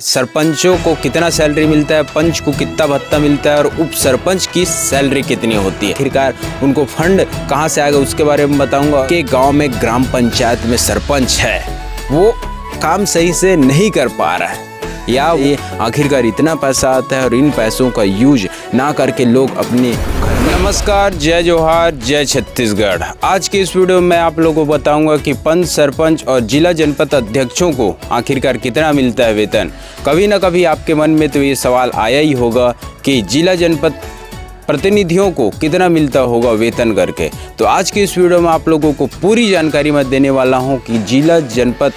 सरपंचों को कितना सैलरी मिलता है, पंच को कितना भत्ता मिलता है और उप सरपंच की सैलरी कितनी होती है, आखिरकार उनको फंड कहां से आएगा उसके बारे में बताऊंगा। कि गांव में ग्राम पंचायत में सरपंच है, वो काम सही से नहीं कर पा रहा है या ये आखिरकार इतना पैसा आता है और इन पैसों का यूज ना करके लोग अपने। नमस्कार, जय जोहार, जय छत्तीसगढ़। आज की इस वीडियो में आप लोगों को बताऊंगा कि पंच, सरपंच और जिला जनपद अध्यक्षों को आखिरकार कितना मिलता है वेतन। कभी ना कभी आपके मन में तो ये सवाल आया ही होगा कि जिला जनपद प्रतिनिधियों को कितना मिलता होगा वेतन करके। तो आज की इस वीडियो में आप लोगों को पूरी जानकारी मैं देने वाला हूँ कि जिला जनपद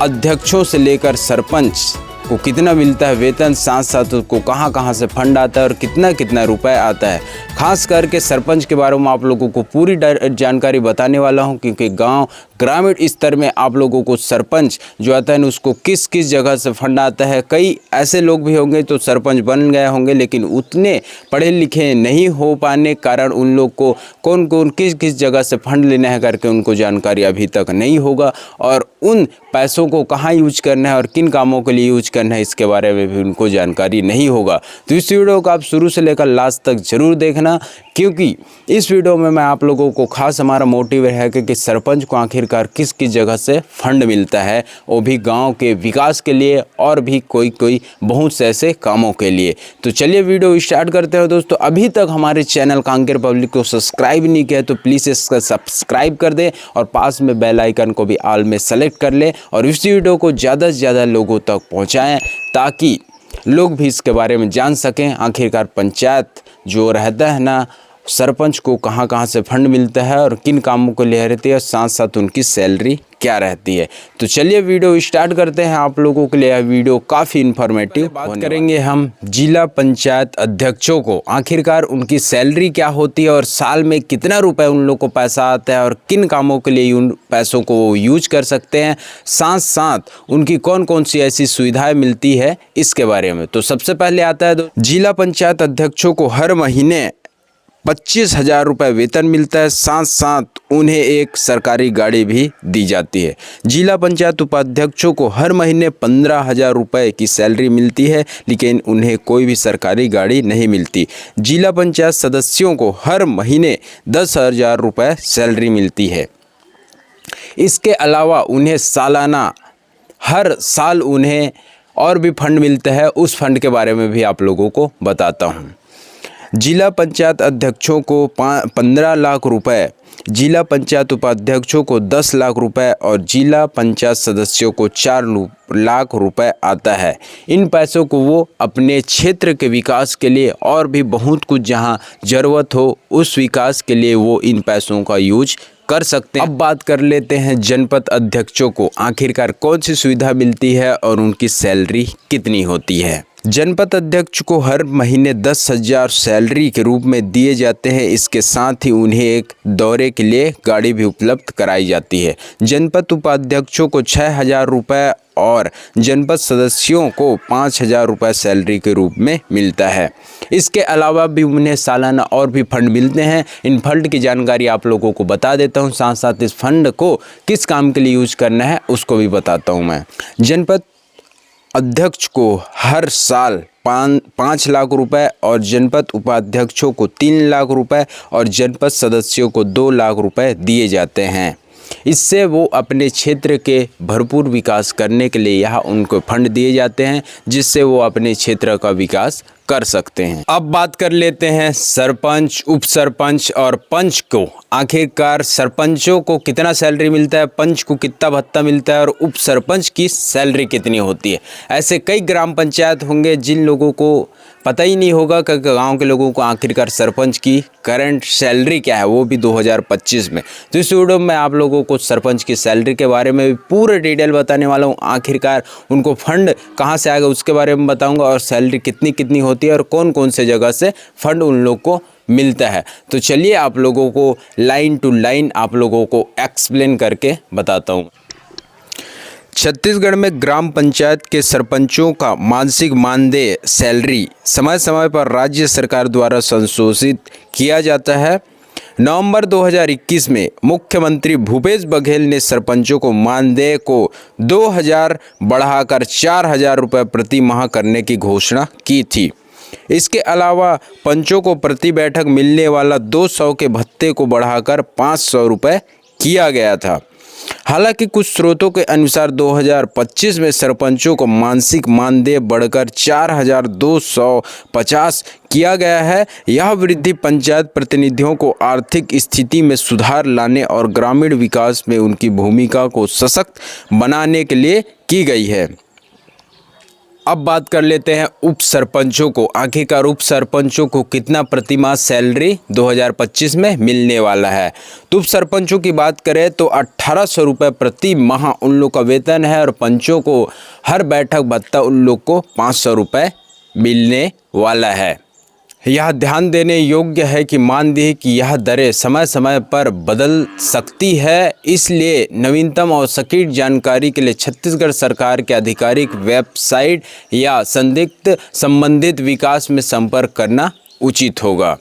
अध्यक्षों से लेकर सरपंच को कितना मिलता है वेतन, साथ साथ उसको कहाँ कहाँ से फंड आता है और कितना कितना रुपए आता है। खास करके सरपंच के बारे में आप लोगों को पूरी जानकारी बताने वाला हूं, क्योंकि गांव ग्रामीण स्तर में आप लोगों को सरपंच जो आता है ना उसको किस किस जगह से फंड आता है। कई ऐसे लोग भी होंगे तो सरपंच बन गए होंगे लेकिन उतने पढ़े लिखे नहीं हो पाने कारण उन लोग को कौन कौन किस किस जगह से फंड लेना है करके उनको जानकारी अभी तक नहीं होगा, और उन पैसों को कहाँ यूज करना है और किन कामों के लिए यूज करना है इसके बारे में भी उनको जानकारी नहीं होगा। तो इस वीडियो को आप शुरू से लेकर लास्ट तक जरूर देखना, क्योंकि इस वीडियो में मैं आप लोगों को खास हमारा मोटिव है कि सरपंच को आखिरकार किस किस जगह से फंड मिलता है, वो भी गांव के विकास के लिए और भी कोई बहुत से ऐसे कामों के लिए। तो चलिए वीडियो स्टार्ट करते हैं दोस्तों। अभी तक हमारे चैनल कांकेर पब्लिक को सब्सक्राइब नहीं किया तो प्लीज़ इसका सब्सक्राइब कर दें और पास में बेल आइकन को भी ऑल में सेलेक्ट कर लें और इस वीडियो को ज़्यादा से ज़्यादा लोगों तक पहुँचाएँ ताकि लोग भी इसके बारे में जान सकें। आखिरकार पंचायत जो रहता है ना, सरपंच को कहाँ कहाँ से फंड मिलता है और किन कामों को ले रहती है, साथ साथ उनकी सैलरी क्या रहती है। तो चलिए वीडियो स्टार्ट करते हैं। आप लोगों के लिए यह वीडियो काफ़ी इन्फॉर्मेटिव। बात करेंगे हम जिला पंचायत अध्यक्षों को आखिरकार उनकी सैलरी क्या होती है और साल में कितना रुपए उन लोग को पैसा आता है और किन कामों के लिए उन पैसों को वो यूज कर सकते हैं, साथ साथ उनकी कौन कौन सी ऐसी सुविधाएं मिलती है इसके बारे में। तो सबसे पहले आता है जिला पंचायत अध्यक्षों को हर महीने 25,000 रुपये वेतन मिलता है, साथ साथ उन्हें एक सरकारी गाड़ी भी दी जाती है। जिला पंचायत उपाध्यक्षों को हर महीने 15,000 रुपये की सैलरी मिलती है, लेकिन उन्हें कोई भी सरकारी गाड़ी नहीं मिलती। जिला पंचायत सदस्यों को हर महीने 10,000 रुपये सैलरी मिलती है। इसके अलावा उन्हें सालाना हर साल उन्हें और भी फंड मिलता है, उस फंड के बारे में भी आप लोगों को बताता हूँ। जिला पंचायत अध्यक्षों को 15 लाख रुपए, जिला पंचायत उपाध्यक्षों को 10 लाख रुपए और जिला पंचायत सदस्यों को 4 लाख रुपए आता है। इन पैसों को वो अपने क्षेत्र के विकास के लिए और भी बहुत कुछ जहां ज़रूरत हो उस विकास के लिए वो इन पैसों का यूज कर सकते हैं। अब बात कर लेते हैं जनपद अध्यक्षों को आखिरकार कौन सी सुविधा मिलती है और उनकी सैलरी कितनी होती है। जनपद अध्यक्ष को हर महीने 10,000 सैलरी के रूप में दिए जाते हैं। इसके साथ ही उन्हें एक दौरे के लिए गाड़ी भी उपलब्ध कराई जाती है। जनपद उपाध्यक्षों को 6,000 रुपये और जनपद सदस्यों को 5,000 रुपये सैलरी के रूप में मिलता है। इसके अलावा भी उन्हें सालाना और भी फंड मिलते हैं। इन फंड की जानकारी आप लोगों को बता देता हूं, साथ साथ इस फंड को किस काम के लिए यूज करना है उसको भी बताता हूं मैं। जनपद अध्यक्ष को हर साल 5 लाख रुपए और जनपद उपाध्यक्षों को 3 लाख रुपए और जनपद सदस्यों को 2 लाख रुपए दिए जाते हैं। इससे वो अपने क्षेत्र के भरपूर विकास करने के लिए यहाँ उनको फंड दिए जाते हैं, जिससे वो अपने क्षेत्र का विकास कर सकते हैं। अब बात कर लेते हैं सरपंच, उप सरपंच और पंच को। आखिरकार सरपंचों को कितना सैलरी मिलता है, पंच को कितना भत्ता मिलता है और उप सरपंच की सैलरी कितनी होती है। ऐसे कई ग्राम पंचायत होंगे जिन लोगों को पता ही नहीं होगा कि गांव के लोगों को आखिरकार सरपंच की करंट सैलरी क्या है, वो भी 2025 में। तो इस वीडियो में आप लोगों को सरपंच की सैलरी के बारे में भी पूरे डिटेल बताने वाला हूँ। आखिरकार उनको फंड कहाँ से आएगा उसके बारे में बताऊँगा और सैलरी कितनी कितनी होती है और कौन कौन से जगह से फंड उन लोग को मिलता है। तो चलिए आप लोगों को लाइन टू लाइन आप लोगों को एक्सप्लेन करके बताता हूँ। छत्तीसगढ़ में ग्राम पंचायत के सरपंचों का मासिक मानदेय सैलरी समय समय पर राज्य सरकार द्वारा संशोधित किया जाता है। नवंबर 2021 में मुख्यमंत्री भूपेश बघेल ने सरपंचों को मानदेय को 2000 बढ़ाकर 4000 रुपये प्रति माह करने की घोषणा की थी। इसके अलावा पंचों को प्रति बैठक मिलने वाला 200 के भत्ते को बढ़ाकर 500 रुपये किया गया था। हालांकि कुछ स्रोतों के अनुसार 2025 में सरपंचों को मासिक मानदेय बढ़कर 4250 किया गया है। यह वृद्धि पंचायत प्रतिनिधियों को आर्थिक स्थिति में सुधार लाने और ग्रामीण विकास में उनकी भूमिका को सशक्त बनाने के लिए की गई है। अब बात कर लेते हैं उप सरपंचों को। आखिरकार उप सरपंचों को कितना प्रति माह सैलरी 2025 में मिलने वाला है। तो उप सरपंचों की बात करें तो 1800 रुपये प्रति माह उन लोग का वेतन है और पंचों को हर बैठक भत्ता उन लोग को 500 रुपये मिलने वाला है। यह ध्यान देने योग्य है कि मानदेय की यह दरें समय समय पर बदल सकती है, इसलिए नवीनतम और सटीक जानकारी के लिए छत्तीसगढ़ सरकार के आधिकारिक वेबसाइट या संबंधित विकास में संपर्क करना उचित होगा।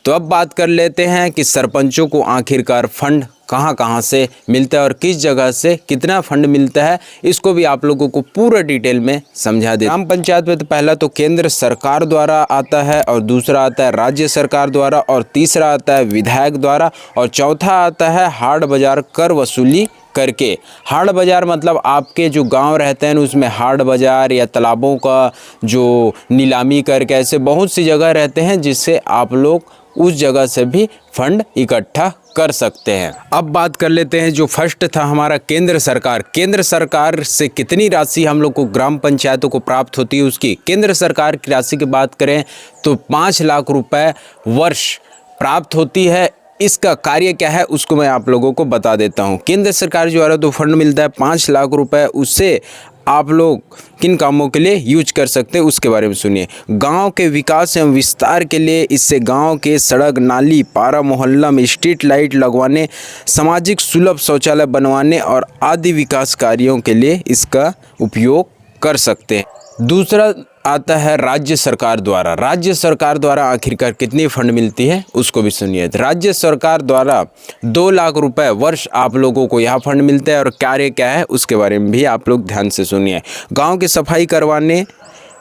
तो अब बात कर लेते हैं कि सरपंचों को आखिरकार फंड कहां से मिलता है और किस जगह से कितना फंड मिलता है, इसको भी आप लोगों को पूरा डिटेल में समझा दे। ग्राम पंचायत में तो पहला तो केंद्र सरकार द्वारा आता है और दूसरा आता है राज्य सरकार द्वारा और तीसरा आता है विधायक द्वारा और चौथा आता है हाट बाजार कर वसूली करके। हाट बाजार मतलब आपके जो गांव रहते हैं उसमें हाट बाजार या तालाबों का जो नीलामी करके ऐसे बहुत सी जगह रहते हैं जिससे आप लोग उस जगह से भी फंड इकट्ठा कर सकते हैं। अब बात कर लेते हैं जो फर्स्ट था हमारा केंद्र सरकार। केंद्र सरकार से कितनी राशि हम लोग को ग्राम पंचायतों को प्राप्त होती है उसकी। केंद्र सरकार की राशि की बात करें तो 5 लाख रुपए वर्ष प्राप्त होती है। इसका कार्य क्या है उसको मैं आप लोगों को बता देता हूँ। केंद्र सरकार द्वारा तो फंड मिलता है 5 लाख रुपए, उससे आप लोग किन कामों के लिए यूज कर सकते हैं उसके बारे में सुनिए। गांव के विकास एवं विस्तार के लिए इससे गांव के सड़क, नाली, पारा मोहल्ला में स्ट्रीट लाइट लगवाने, सामाजिक सुलभ शौचालय बनवाने और आदि विकास कार्यों के लिए इसका उपयोग कर सकते हैं। दूसरा आता है राज्य सरकार द्वारा। राज्य सरकार द्वारा आखिरकार कितनी फंड मिलती है उसको भी सुनिए। राज्य सरकार द्वारा 2 लाख रुपए वर्ष आप लोगों को यह फंड मिलता है और कार्य क्या है उसके बारे में भी आप लोग ध्यान से सुनिए। गांव की सफाई करवाने,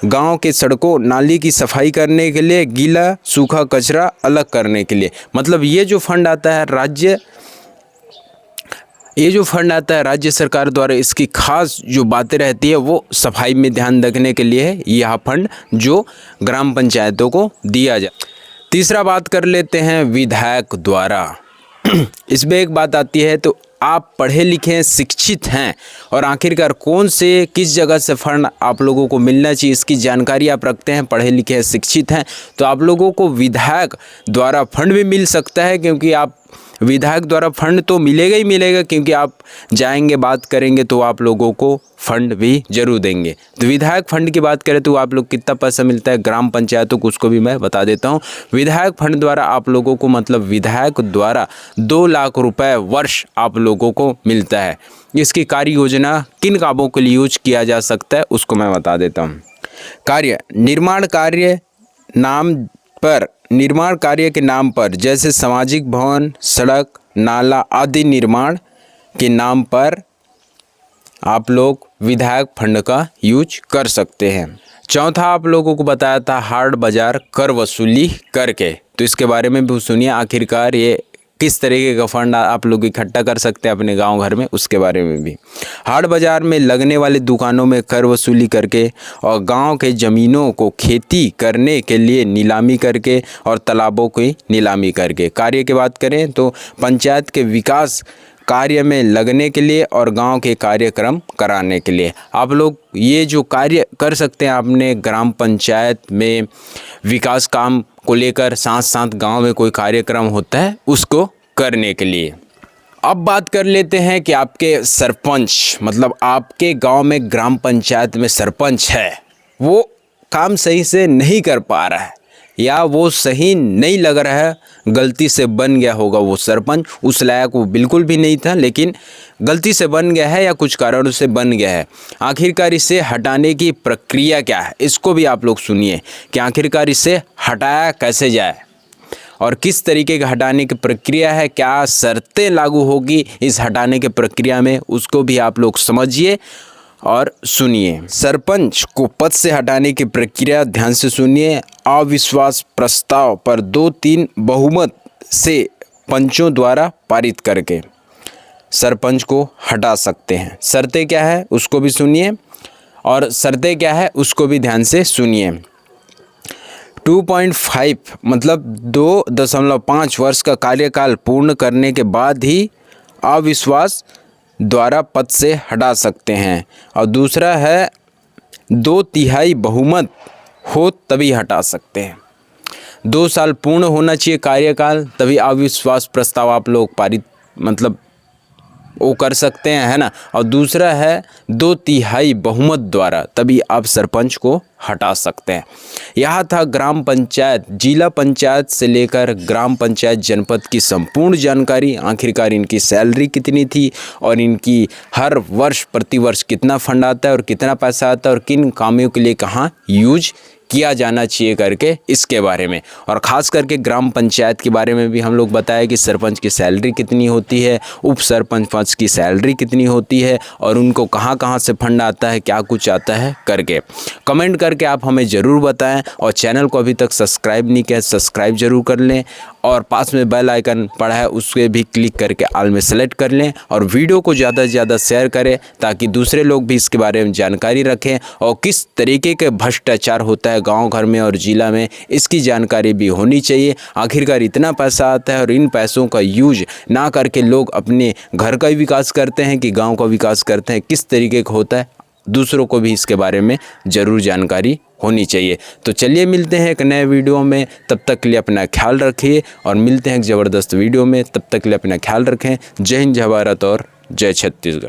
गांव के सड़कों नाली की सफाई करने के लिए, गीला सूखा कचरा अलग करने के लिए। मतलब ये जो फंड आता है राज्य सरकार द्वारा, इसकी खास जो बातें रहती है वो सफाई में ध्यान रखने के लिए है यह फंड जो ग्राम पंचायतों को दिया जाए। तीसरा बात कर लेते हैं विधायक द्वारा। इसमें एक बात आती है तो आप पढ़े लिखे शिक्षित हैं और आखिरकार कौन से किस जगह से फंड आप लोगों को मिलना चाहिए इसकी जानकारी आप रखते हैं, पढ़े लिखे शिक्षित हैं, तो आप लोगों को विधायक द्वारा फंड भी मिल सकता है। क्योंकि आप विधायक द्वारा फंड तो मिलेगा ही मिलेगा, क्योंकि आप जाएंगे बात करेंगे तो आप लोगों को फंड भी जरूर देंगे। तो विधायक फंड की बात करें तो आप लोग कितना पैसा मिलता है ग्राम पंचायतों को उसको भी मैं बता देता हूँ। विधायक फंड द्वारा आप लोगों को मतलब विधायक द्वारा 2 लाख रुपए वर्ष आप लोगों को मिलता है। इसकी कार्य योजना किन कामों के लिए यूज किया जा सकता है उसको मैं बता देता हूँ। कार्य निर्माण कार्य के नाम पर जैसे सामाजिक भवन, सड़क, नाला आदि निर्माण के नाम पर आप लोग विधायक फंड का यूज कर सकते हैं। चौथा आप लोगों को बताया था हाट बाजार कर वसूली करके, तो इसके बारे में भी सुनिए आखिरकार ये किस तरीके का फंड आप लोग इकट्ठा कर सकते हैं अपने गांव घर में, उसके बारे में भी। हाट बाजार में लगने वाली दुकानों में कर वसूली करके और गांव के ज़मीनों को खेती करने के लिए नीलामी करके और तालाबों की नीलामी करके। कार्य की बात करें तो पंचायत के विकास कार्य में लगने के लिए और गांव के कार्यक्रम कराने के लिए आप लोग ये जो कार्य कर सकते हैं अपने ग्राम पंचायत में विकास काम को लेकर, साथ साथ गांव में कोई कार्यक्रम होता है उसको करने के लिए। अब बात कर लेते हैं कि आपके सरपंच मतलब आपके गांव में ग्राम पंचायत में सरपंच है, वो काम सही से नहीं कर पा रहा है या वो सही नहीं लग रहा है, गलती से बन गया होगा वो सरपंच, उस लायक वो बिल्कुल भी नहीं था लेकिन गलती से बन गया है या कुछ कारणों से बन गया है। आखिरकार इसे हटाने की प्रक्रिया क्या है इसको भी आप लोग सुनिए कि आखिरकार इसे हटाया कैसे जाए। और किस तरीके का हटाने की प्रक्रिया है, क्या शर्तें लागू होगी इस हटाने की प्रक्रिया में, उसको भी आप लोग समझिए और सुनिए। सरपंच को पद से हटाने की प्रक्रिया ध्यान से सुनिए। अविश्वास प्रस्ताव पर 2/3 बहुमत से पंचों द्वारा पारित करके सरपंच को हटा सकते हैं। शर्तें क्या है उसको भी सुनिए और शर्तें क्या है उसको भी ध्यान से सुनिए। 2.5 मतलब 2.5 वर्ष का कार्यकाल पूर्ण करने के बाद ही अविश्वास द्वारा पद से हटा सकते हैं। और दूसरा है 2/3 बहुमत हो तभी हटा सकते हैं। 2 साल पूर्ण होना चाहिए कार्यकाल, तभी अविश्वास प्रस्ताव आप लोग पारित मतलब वो कर सकते हैं, है ना। और दूसरा है 2/3 बहुमत द्वारा, तभी आप सरपंच को हटा सकते हैं। यह था ग्राम पंचायत, जिला पंचायत से लेकर ग्राम पंचायत जनपद की संपूर्ण जानकारी। आखिरकार इनकी सैलरी कितनी थी और इनकी हर वर्ष प्रतिवर्ष कितना फंड आता है और कितना पैसा आता है और किन कामों के लिए कहाँ यूज किया जाना चाहिए करके इसके बारे में। और ख़ास करके ग्राम पंचायत के बारे में भी हम लोग बताया कि सरपंच की सैलरी कितनी होती है, उप सरपंच पद की सैलरी कितनी होती है और उनको कहाँ कहाँ से फंड आता है, क्या कुछ आता है करके। कमेंट करके आप हमें ज़रूर बताएं और चैनल को अभी तक सब्सक्राइब नहीं किया सब्सक्राइब ज़रूर कर लें और पास में बेल आइकन पड़ा है उसके भी क्लिक करके ऑल में सेलेक्ट कर लें और वीडियो को ज़्यादा से ज़्यादा शेयर करें ताकि दूसरे लोग भी इसके बारे में जानकारी रखें और किस तरीके के भ्रष्टाचार होता है गांव घर में और ज़िला में, इसकी जानकारी भी होनी चाहिए। आखिरकार इतना पैसा आता है और इन पैसों का यूज ना करके लोग अपने घर का ही विकास करते हैं कि गाँव का विकास करते हैं, किस तरीके का होता है दूसरों को भी इसके बारे में ज़रूर जानकारी होनी चाहिए। तो चलिए मिलते हैं एक नए वीडियो में, तब तक के लिए अपना ख्याल रखिए और मिलते हैं एक ज़बरदस्त वीडियो में, तब तक के लिए अपना ख्याल रखें। जय हिंद, जय भारत और जय छत्तीसगढ़।